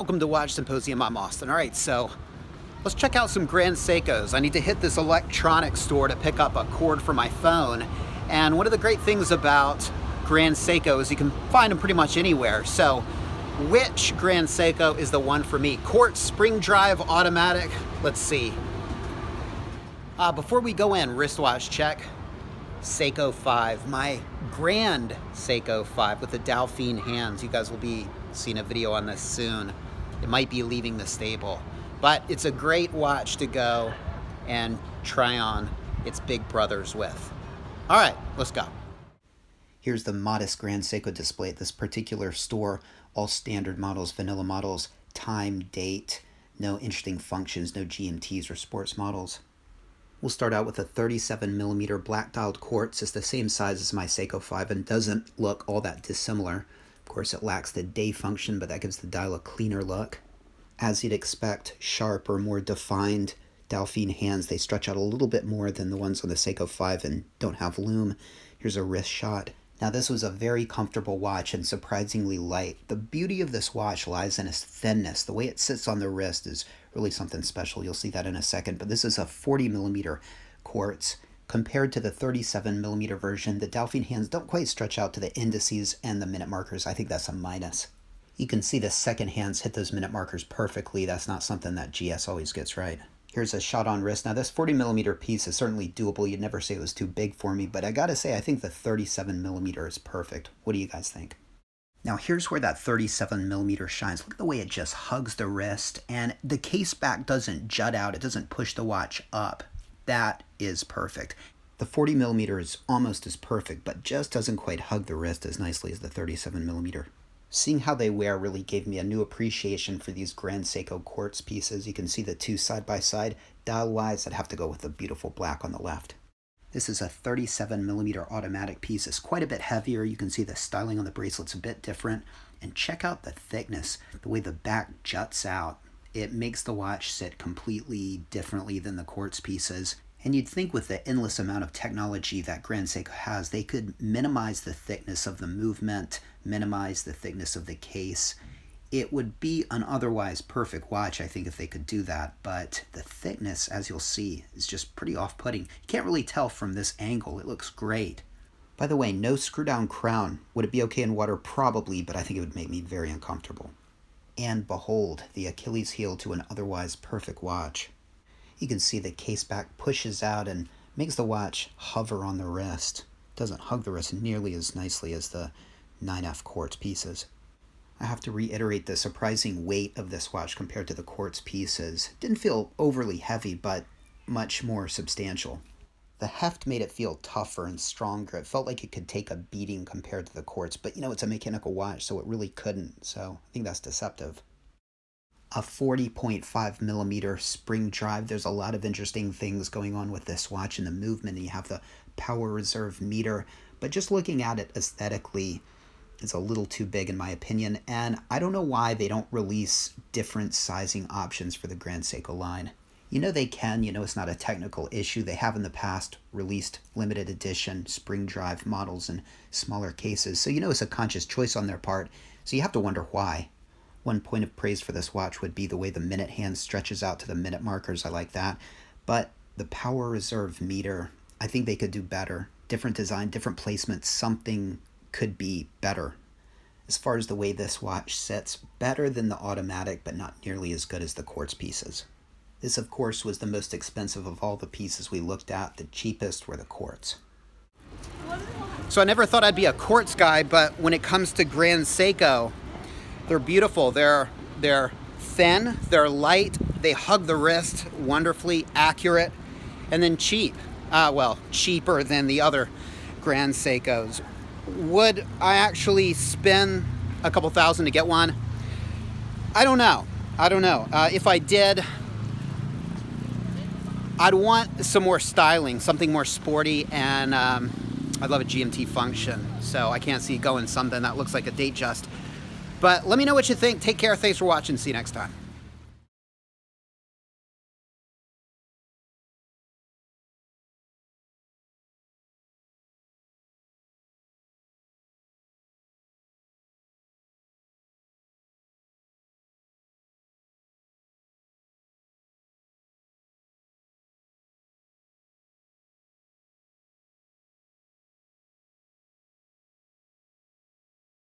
Welcome to Watch Symposium. I'm Austin. All right, so let's check out some Grand Seikos. I need to hit this electronics store to pick up a cord for my phone. And one of the great things about Grand Seiko is you can find them pretty much anywhere. So which Grand Seiko is the one for me? Quartz, spring drive, automatic. Let's see. Before we go in, wristwatch check. Seiko 5, my Grand Seiko 5 with the Delphine hands. You guys will be seeing a video on this soon. It might be leaving the stable, but it's a great watch to go and try on its big brothers with. All right, let's go. Here's the modest Grand Seiko display at this particular store. All standard models, vanilla models, time, date, no interesting functions, no GMTs or sports models. We'll start out with a 37mm black dialed quartz. It's the same size as my Seiko 5 and doesn't look all that dissimilar. Of course, it lacks the day function, but that gives the dial a cleaner look. As you'd expect, sharper, more defined Delphine hands. They stretch out a little bit more than the ones on the Seiko 5 and don't have lume. Here's a wrist shot. Now, this was a very comfortable watch and surprisingly light. The beauty of this watch lies in its thinness. The way it sits on the wrist is really something special. You'll see that in a second. But this is a 40mm quartz. Compared to the 37mm version, the Delphine hands don't quite stretch out to the indices and the minute markers. I think that's a minus. You can see the second hands hit those minute markers perfectly. That's not something that GS always gets right. Here's a shot on wrist. Now, this 40mm piece is certainly doable. You'd never say it was too big for me, but I gotta say, I think the 37mm is perfect. What do you guys think? Now, here's where that 37mm shines. Look at the way it just hugs the wrist, and the case back doesn't jut out. It doesn't push the watch up. That is perfect. The 40mm is almost as perfect, but just doesn't quite hug the wrist as nicely as the 37mm. Seeing how they wear really gave me a new appreciation for these Grand Seiko quartz pieces. You can see the two side by side. Dial-wise, I'd have to go with the beautiful black on the left. This is a 37mm automatic piece. It's quite a bit heavier. You can see the styling on the bracelet's a bit different. And check out the thickness, the way the back juts out. It makes the watch sit completely differently than the quartz pieces. And you'd think with the endless amount of technology that Grand Seiko has, they could minimize the thickness of the movement, minimize the thickness of the case. It would be an otherwise perfect watch, I think, if they could do that. But the thickness, as you'll see, is just pretty off-putting. You can't really tell from this angle. It looks great. By the way, no screw-down crown. Would it be okay in water? Probably, but I think it would make me very uncomfortable. And behold, the Achilles heel to an otherwise perfect watch. You can see the case back pushes out and makes the watch hover on the wrist. Doesn't hug the wrist nearly as nicely as the 9F quartz pieces. I have to reiterate the surprising weight of this watch compared to the quartz pieces. Didn't feel overly heavy, but much more substantial. The heft made it feel tougher and stronger. It felt like it could take a beating compared to the quartz, but you know, it's a mechanical watch, so it really couldn't. So I think that's deceptive. A 40.5mm spring drive. There's a lot of interesting things going on with this watch and the movement, and you have the power reserve meter, but just looking at it aesthetically, it's a little too big in my opinion, and I don't know why they don't release different sizing options for the Grand Seiko line. You know they can, you know it's not a technical issue. They have in the past released limited edition spring drive models in smaller cases, so you know it's a conscious choice on their part, so you have to wonder why. One point of praise for this watch would be the way the minute hand stretches out to the minute markers. I like that. But the power reserve meter, I think they could do better. Different design, different placement, something could be better. As far as the way this watch sits, better than the automatic, but not nearly as good as the quartz pieces. This, of course, was the most expensive of all the pieces we looked at. The cheapest were the quartz. So I never thought I'd be a quartz guy, but when it comes to Grand Seiko, they're beautiful. They're thin, they're light, they hug the wrist wonderfully, accurate, and then cheap. Well, cheaper than the other Grand Seikos. Would I actually spend a couple thousand to get one? I don't know. If I did, I'd want some more styling, something more sporty, and I'd love a GMT function. So I can't see going something that looks like a Datejust. But let me know what you think. Take care. Thanks for watching. See you next time.